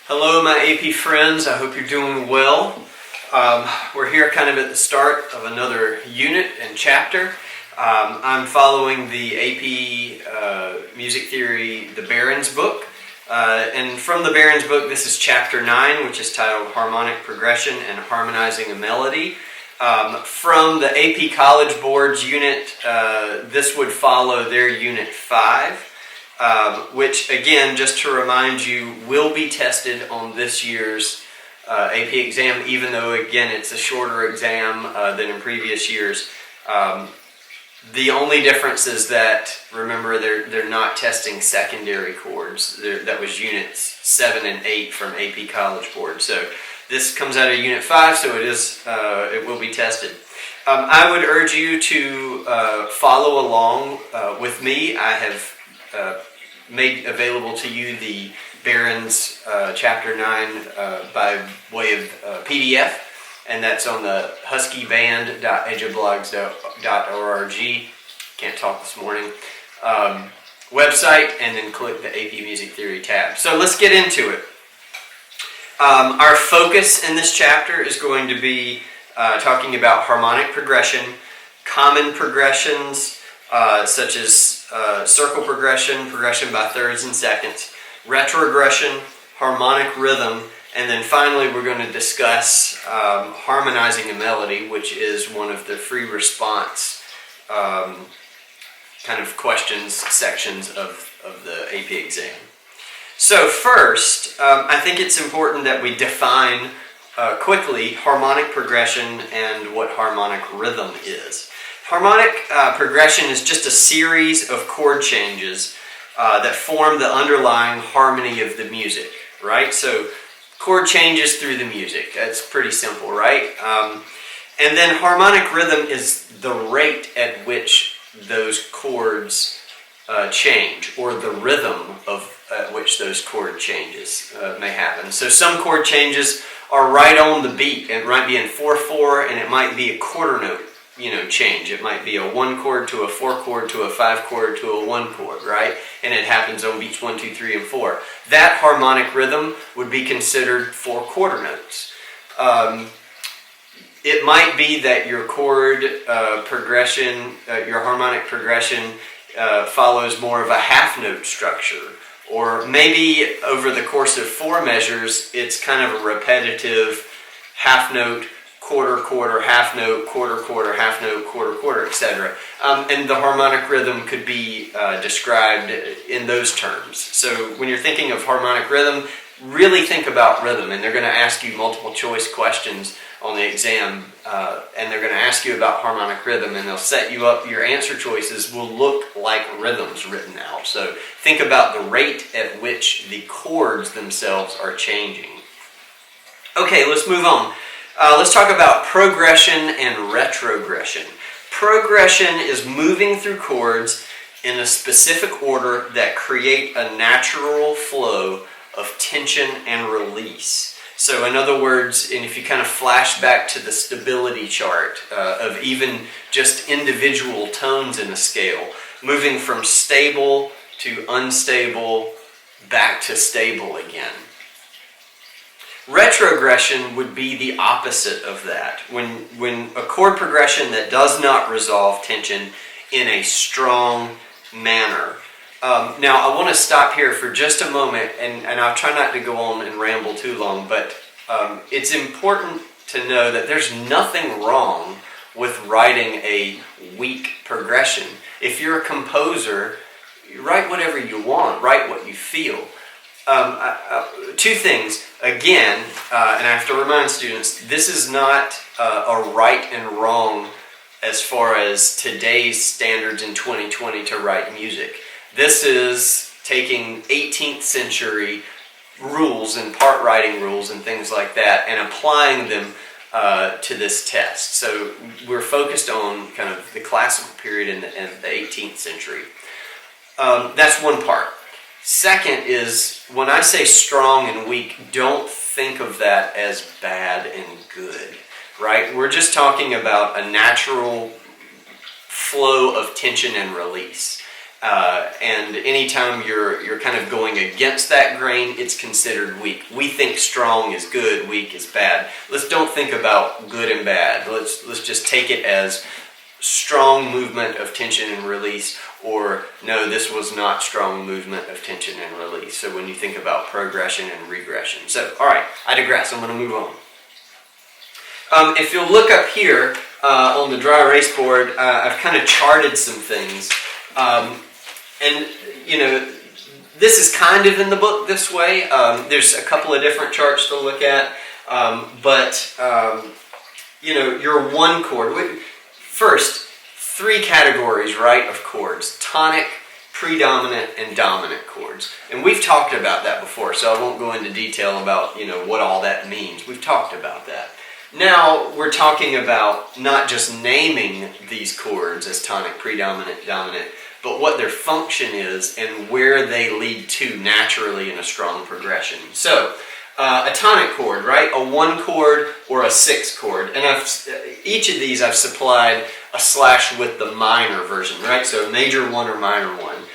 Hello my AP friends, I hope you're doing well. We're here kind of at the start of another unit and chapter. I'm following the AP Music Theory, the Barron's book. And from the Barron's book, this is chapter 9, which is titled Harmonic Progression and Harmonizing a Melody. From the AP College Board's unit, this would follow their unit 5. Which, again, just to remind you, will be tested on this year's AP exam, even though, again, it's a shorter exam than in previous years. The only difference is that, remember, they're not testing secondary chords. That was units 7 and 8 from AP College Board. So this comes out of unit 5, so it will be tested. I would urge you to follow along with me. I have made available to you the Barron's Chapter 9 by way of PDF, and that's on the huskyband.edgeofblogs.org, can't talk this morning, website, and then click the AP Music Theory tab. So let's get into it. Our focus in this chapter is going to be talking about harmonic progression, common progressions, such as circle progression, progression by thirds and seconds, retrogression, harmonic rhythm, and then finally we're going to discuss harmonizing a melody, which is one of the free response kind of questions sections of the AP exam. So first, I think it's important that we define quickly harmonic progression and what harmonic rhythm is. Harmonic progression is just a series of chord changes that form the underlying harmony of the music, right? So chord changes through the music. That's pretty simple, right? And then harmonic rhythm is the rate at which those chords change, or the rhythm at which those chord changes may happen. So some chord changes are right on the beat. It might be in 4/4, and it might be a quarter note change. It might be a 1 chord to a 4 chord to a 5 chord to a 1 chord, right? And it happens on beats 1, 2, 3, and 4. That harmonic rhythm would be considered 4 quarter notes. It might be that your chord progression, your harmonic progression, follows more of a half note structure. Or maybe over the course of 4 measures, it's kind of a repetitive half note, quarter, quarter, half note, quarter, quarter, half note, quarter, quarter, etc. And the harmonic rhythm could be described in those terms. So when you're thinking of harmonic rhythm, really think about rhythm. And they're going to ask you multiple choice questions on the exam. And they're going to ask you about harmonic rhythm. And they'll set you up, your answer choices will look like rhythms written out. So think about the rate at which the chords themselves are changing. Okay, let's move on. Let's talk about progression and retrogression. Progression is moving through chords in a specific order that create a natural flow of tension and release. So in other words, and if you kind of flash back to the stability chart of even just individual tones in a scale, moving from stable to unstable, back to stable again. Retrogression would be the opposite of that. When a chord progression that does not resolve tension in a strong manner. Now, I want to stop here for just a moment, and I'll try not to go on and ramble too long, but it's important to know that there's nothing wrong with writing a weak progression. If you're a composer, you write whatever you want, write what you feel. 2 things. Again, and I have to remind students, this is not a right and wrong as far as today's standards in 2020 to write music. This is taking 18th century rules and part writing rules and things like that and applying them to this test. So we're focused on kind of the classical period in the 18th century. That's one part. Second is, when I say strong and weak, don't think of that as bad and good, right? We're just talking about a natural flow of tension and release. And anytime you're kind of going against that grain, it's considered weak. We think strong is good, weak is bad. Let's don't think about good and bad. Let's just take it as strong movement of tension and release, or no, this was not strong movement of tension and release. So when you think about progression and regression. So, all right, I digress. I'm going to move on. If you'll look up here on the dry erase board, I've kind of charted some things. And, you know, this is kind of in the book this way. There's a couple of different charts to look at. You know, your one chord. First, three categories, right, of chords. Tonic, predominant, and dominant chords. And we've talked about that before, so I won't go into detail about, you know, what all that means. We've talked about that. Now we're talking about not just naming these chords as tonic, predominant, dominant, but what their function is and where they lead to naturally in a strong progression. So, a tonic chord, right? A 1 chord or a 6 chord. And each of these I've supplied a slash with the minor version, right? So major 1 or minor 1.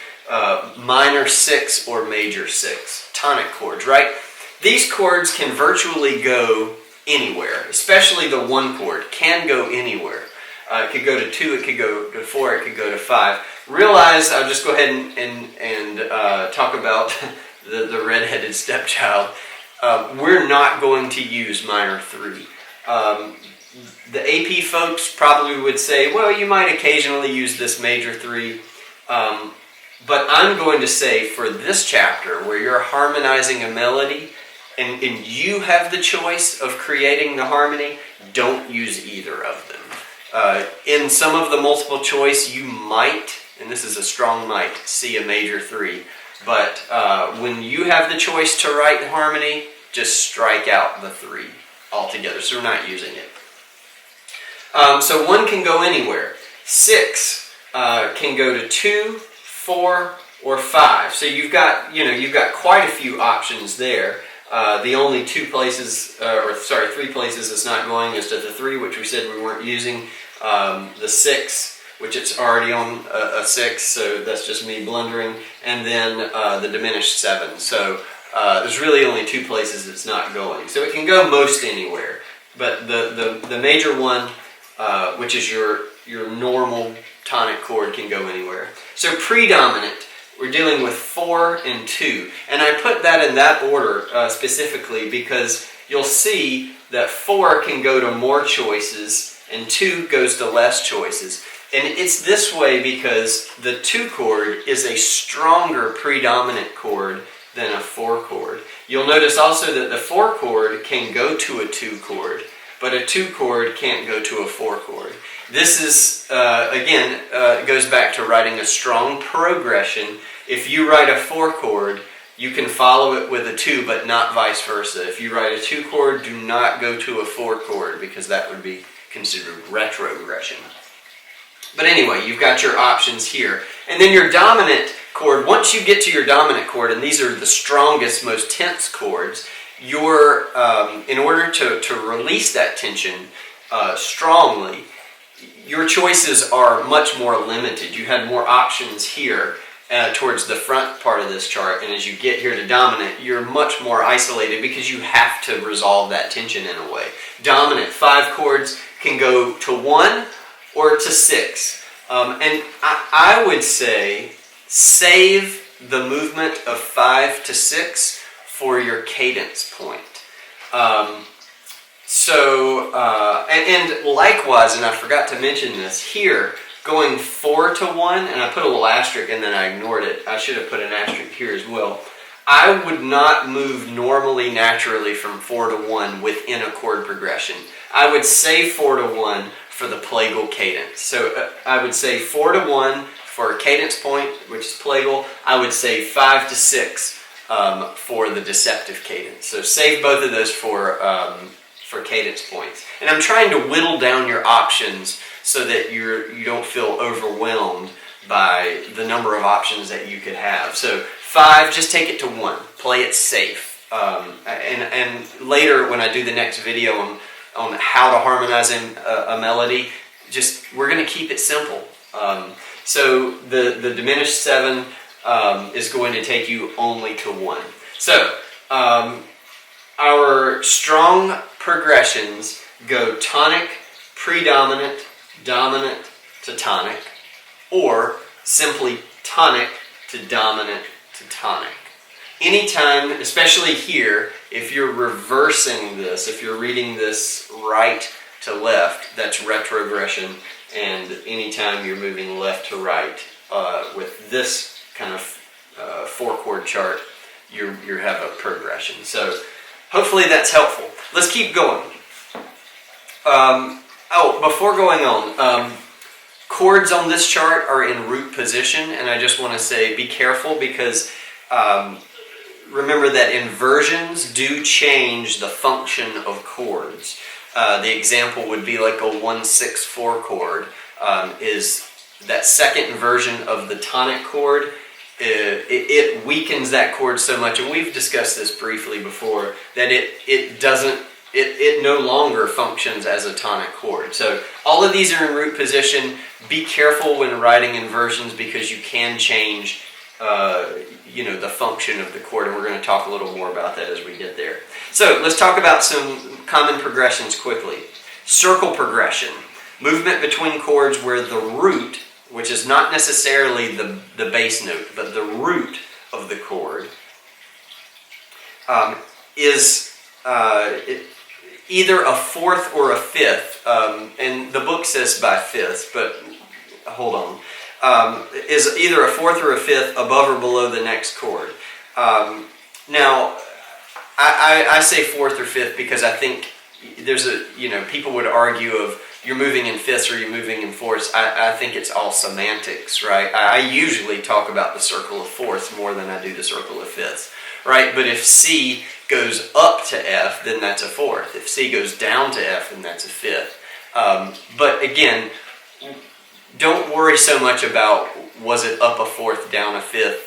Minor 6 or major 6. Tonic chords, right? These chords can virtually go anywhere, especially the 1 chord can go anywhere. It could go to 2, it could go to 4, it could go to 5. Realize, I'll just go ahead and talk about the redheaded stepchild. We're not going to use minor 3. The AP folks probably would say, well, you might occasionally use this major 3. But I'm going to say for this chapter where you're harmonizing a melody and you have the choice of creating the harmony, don't use either of them. In some of the multiple choice, you might, and this is a strong might, see a major 3. But when you have the choice to write harmony, just strike out the 3 altogether. So we're not using it. So 1 can go anywhere. 6 can go to 2, 4, or 5. So you've got quite a few options there. The only 3 places it's not going is to the 3, which we said we weren't using. The 6, which it's already on a 6, so that's just me blundering. And then the diminished 7. So there's really only 2 places it's not going. So it can go most anywhere. But the major 1, which is your normal tonic chord, can go anywhere. So predominant, we're dealing with 4 and 2. And I put that in that order specifically because you'll see that 4 can go to more choices and 2 goes to less choices. And it's this way because the 2 chord is a stronger predominant chord than a 4 chord. You'll notice also that the 4 chord can go to a 2 chord, but a 2 chord can't go to a 4 chord. This is, again, goes back to writing a strong progression. If you write a 4 chord, you can follow it with a 2, but not vice versa. If you write a 2 chord, do not go to a 4 chord because that would be considered retrogression. But anyway, you've got your options here. And then your dominant chord, once you get to your dominant chord, and these are the strongest, most tense chords, in order to release that tension strongly, your choices are much more limited. You had more options here towards the front part of this chart, and as you get here to dominant, you're much more isolated because you have to resolve that tension in a way. Dominant 5 chords can go to 1 or to 6. And I would say save the movement of 5 to 6 for your cadence point. And likewise, and I forgot to mention this, here, going 4 to 1, and I put a little asterisk and then I ignored it. I should have put an asterisk here as well. I would not move normally, naturally from 4 to 1 within a chord progression. I would say 4 to 1 for the plagal cadence. So I would say 4 to 1 for a cadence point, which is plagal. I would say 5 to 6 for the deceptive cadence. So save both of those for cadence points. And I'm trying to whittle down your options so that you don't feel overwhelmed by the number of options that you could have. So 5, just take it to 1. Play it safe. And later when I do the next video on how to harmonize a melody, we're going to keep it simple. So the diminished 7 is going to take you only to 1. So our strong progressions go tonic, predominant, dominant to tonic, or simply tonic to dominant to tonic. Anytime, especially here, if you're reversing this, if you're reading this right to left, that's retrogression, and anytime you're moving left to right with this kind of 4-chord chart, you have a progression. So hopefully that's helpful. Let's keep going. Before going on, chords on this chart are in root position, and I just want to say be careful because remember that inversions do change the function of chords. The example would be like a 1-6-4 chord. Is that second inversion of the tonic chord? It weakens that chord so much, and we've discussed this briefly before, that it no longer functions as a tonic chord. So all of these are in root position. Be careful when writing inversions because you can change the function of the chord, and we're going to talk a little more about that as we get there. So let's talk about some common progressions quickly. Circle progression, movement between chords where the root, which is not necessarily the bass note, but the root of the chord, is either a 4th or a 5th, and the book says by 5ths, but hold on. Is either a 4th or a 5th above or below the next chord. Now, I say 4th or 5th because I think there's people would argue of you're moving in 5ths or you're moving in 4ths. I think it's all semantics, right? I usually talk about the circle of 4ths more than I do the circle of 5ths, right? But if C goes up to F, then that's a 4th. If C goes down to F, then that's a 5th. But again, don't worry so much about was it up a 4th, down a 5th.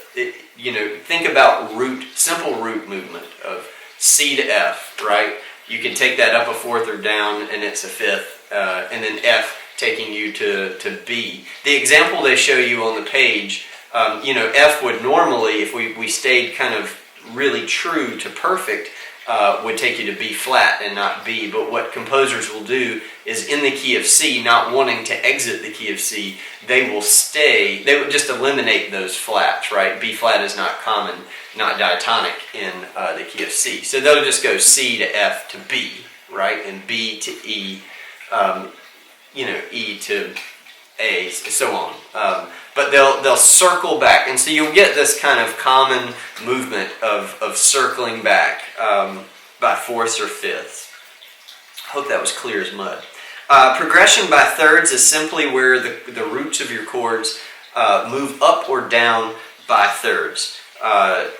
Think about simple root movement of C to F, right? You can take that up a 4th or down, and it's a 5th, and then F taking you to B. The example they show you on the page, F would normally, if we stayed kind of really true to perfect, would take you to B flat and not B. But what composers will do is in the key of C, not wanting to exit the key of C, they would just eliminate those flats, right? B flat is not common, not diatonic in the key of C. So they'll just go C to F to B, right? And B to E, E to A, so on. But they'll circle back, and so you'll get this kind of common movement of circling back by 4ths or 5ths. Hope that was clear as mud. Progression by thirds is simply where the roots of your chords move up or down by thirds.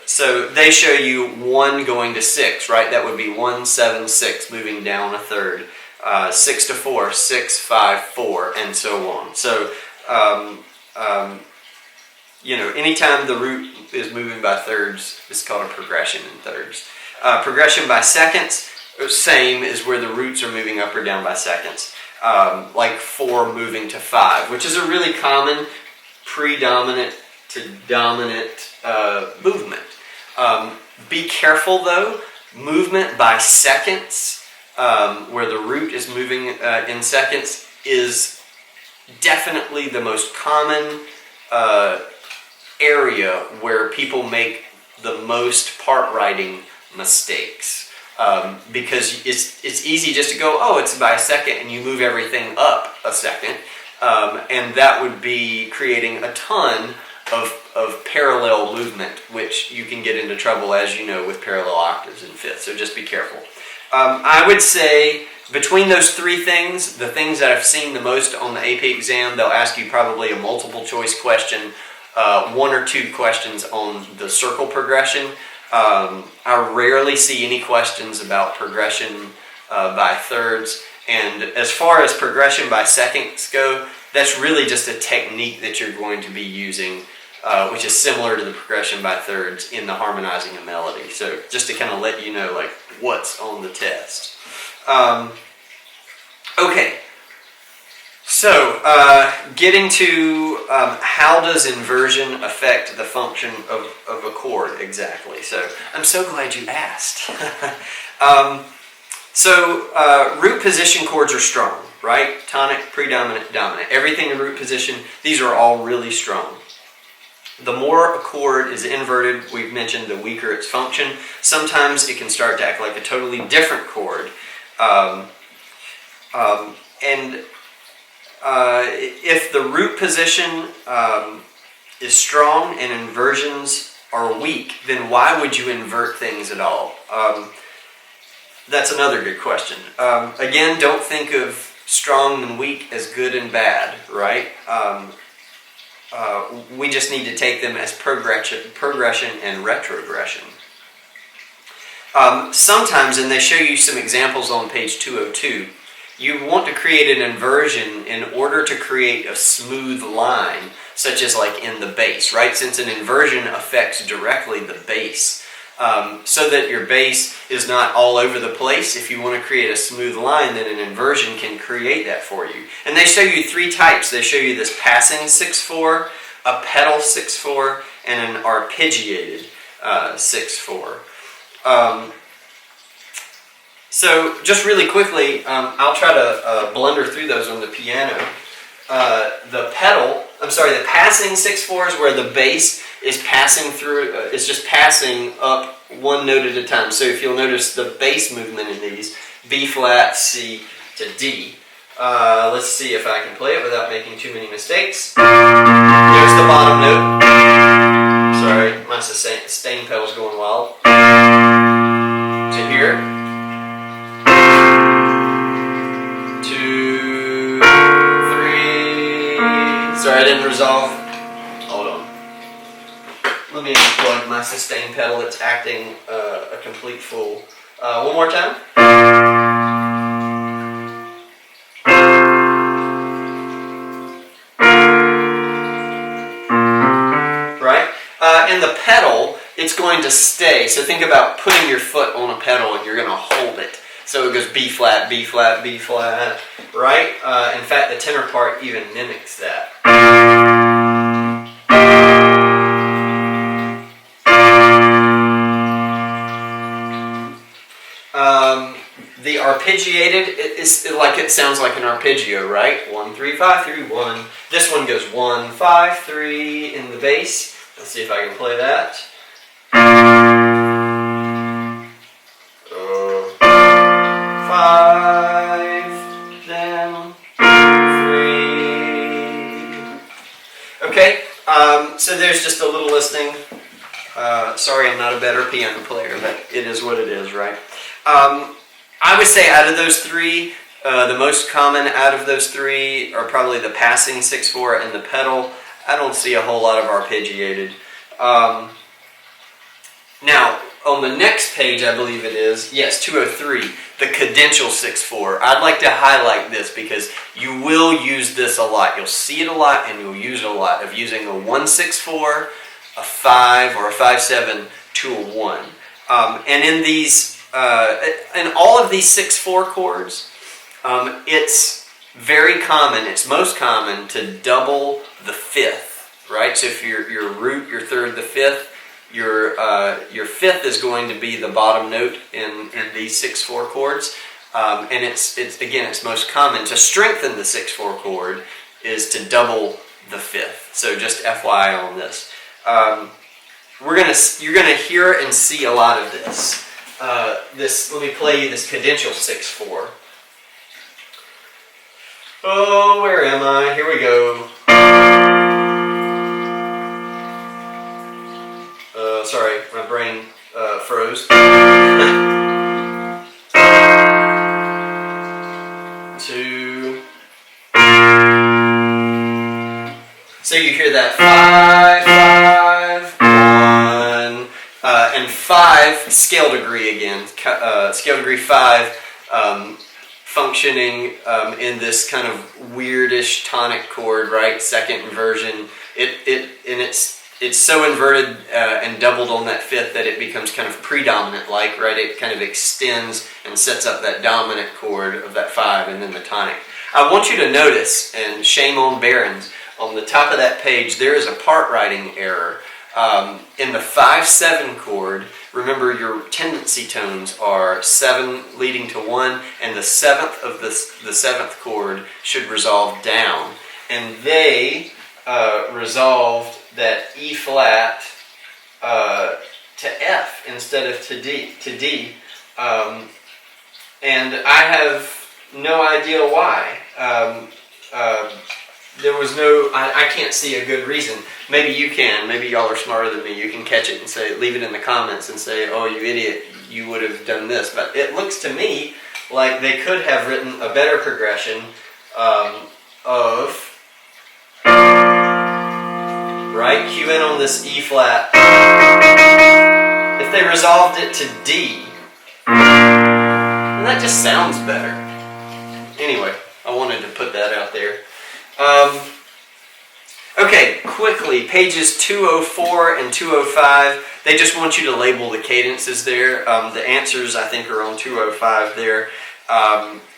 So they show you 1 going to 6, right? That would be 1, 7, 6, moving down a third. 6 to 4, 6, 5, 4, and so on. So anytime the root is moving by thirds, it's called a progression in thirds. Progression by seconds, same is where the roots are moving up or down by seconds. Like 4 moving to 5, which is a really common predominant to dominant movement. Be careful though, movement by seconds, where the root is moving in seconds, is definitely the most common area where people make the most part writing mistakes. Because it's easy just to go, oh, it's by a second, and you move everything up a second, and that would be creating a ton of parallel movement, which you can get into trouble, as you know, with parallel octaves in fifth. So just be careful. I would say between those three things, the things that I've seen the most on the AP exam, they'll ask you probably a multiple choice question, 1 or 2 questions on the circle progression. I rarely see any questions about progression by thirds. And as far as progression by seconds go, that's really just a technique that you're going to be using, which is similar to the progression by thirds in the Harmonizing a Melody. So just to kind of let you know, like, what's on the test. Okay, Getting to how does inversion affect the function of a chord exactly? So I'm so glad you asked. Root position chords are strong, right? Tonic, predominant, dominant. Everything in root position, these are all really strong. The more a chord is inverted, we've mentioned, the weaker its function. Sometimes it can start to act like a totally different chord. If the root position is strong and inversions are weak, then why would you invert things at all? That's another good question. Again, don't think of strong and weak as good and bad, right? We just need to take them as progression and retrogression. Sometimes, and they show you some examples on page 202, you want to create an inversion in order to create a smooth line, such as like in the bass, right? Since an inversion affects directly the bass. So that your bass is not all over the place. If you want to create a smooth line, then an inversion can create that for you. And they show you three types. They show you this passing 6/4, a pedal 6/4, and an arpeggiated 6/4. So just really quickly, I'll try to blunder through those on the piano. The passing 6/4 is where the bass is passing through, it's just passing up one note at a time. So if you'll notice the bass movement in these, B flat, C to D. Let's see if I can play it without making too many mistakes. There's the bottom note. Sorry, my sustain pedal's going wild. To here. 2, 3. Sorry, I didn't resolve. Hold on. Let me unplug my sustain pedal. It's acting a complete fool. One more time. Right? And the pedal, it's going to stay. So think about putting your foot on a pedal and you're going to hold it. So it goes B flat, B flat, B flat, right? In fact, the tenor part even mimics that. The arpeggiated, it sounds like an arpeggio, right? 1, 3, 5, 3, 1. This one goes 1, 5, 3 in the bass. Let's see if I can play that. 5, then 3. Okay, so there's just a little listening. Sorry, I'm not a better piano player, but it is what it is, right? I would say out of those three, the most common out of those three are probably the passing 6/4 and the pedal. I don't see a whole lot of arpeggiated. Now, on the next page, I believe it is, yes, 203, the cadential 6/4. I'd like to highlight this because you will use this a lot. You'll see it a lot and you'll use it a lot, of using a 1/6/4, a 5, or a 5/7 to a 1. And in these, in all of these 6/4 chords, it's very common, it's most common to double the fifth, right? So if your root, your third, the fifth, your fifth is going to be the bottom note in these 6/4 chords. And it's most common to strengthen the 6/4 chord is to double the fifth. So just FYI on this. You're gonna hear and see a lot of this. Let me play you this cadential 6/4. Oh, where am I? Here we go. Sorry, my brain froze. 2. So you hear that 5, 5, 1, and 5 scale degree again. Scale degree 5, functioning in this kind of weirdish tonic chord, right? Second inversion. It's so inverted and doubled on that fifth that it becomes kind of predominant like, right? It kind of extends and sets up that dominant chord of that 5 and then the tonic. I want you to notice, and shame on Barons, on the top of that page there is a part writing error. In the 5-7 chord, remember your tendency tones are 7 leading to 1, and the 7th of the 7th chord should resolve down. And they resolved that E flat to F instead of to D. And I have no idea why. There was no, I can't see a good reason. Maybe you can. Maybe y'all are smarter than me. You can catch it and say, leave it in the comments and say, oh, you idiot, you would have done this. But it looks to me like they could have written a better progression of, right, cue in on this E flat. If they resolved it to D, then that just sounds better. Anyway, I wanted to put that out there. Okay, quickly, pages 204 and 205, they just want you to label the cadences there. The answers, I think, are on 205 there.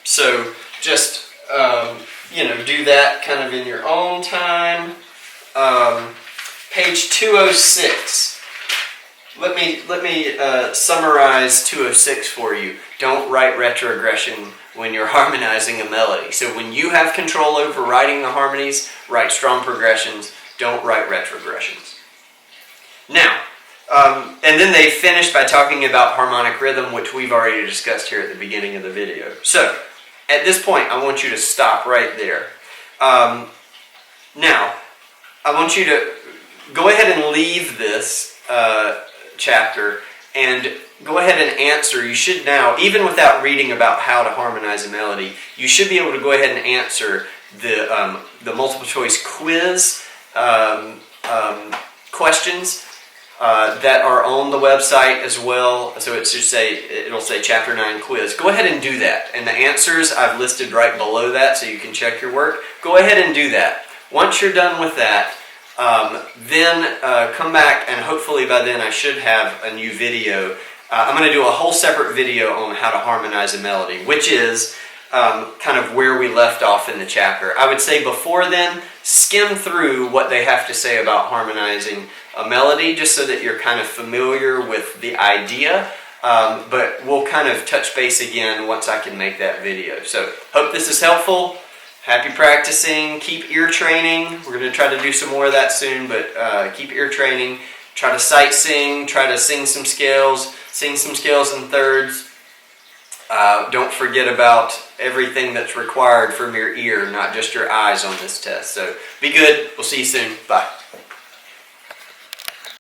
So just, do that kind of in your own time. Page 206. Let me summarize 206 for you. Don't write retrogression when you're harmonizing a melody. So when you have control over writing the harmonies, write strong progressions. Don't write retrogressions. Now, and then they finished by talking about harmonic rhythm, which we've already discussed here at the beginning of the video. So at this point, I want you to stop right there. Now, I want you to go ahead and leave this chapter and go ahead and answer. You should now, even without reading about how to harmonize a melody, you should be able to go ahead and answer the multiple choice quiz questions that are on the website as well. So it'll say Chapter 9 quiz. Go ahead and do that. And the answers I've listed right below that so you can check your work. Go ahead and do that. Once you're done with that, then come back, and hopefully by then I should have a new video. I'm going to do a whole separate video on how to harmonize a melody, which is kind of where we left off in the chapter. I would say before then, skim through what they have to say about harmonizing a melody, just so that you're kind of familiar with the idea. But we'll kind of touch base again once I can make that video. So hope this is helpful. Happy practicing. Keep ear training. We're going to try to do some more of that soon, but keep ear training. Try to sight sing. Try to sing some scales. Sing some scales in thirds. Don't forget about everything that's required from your ear, not just your eyes on this test. So be good. We'll see you soon. Bye.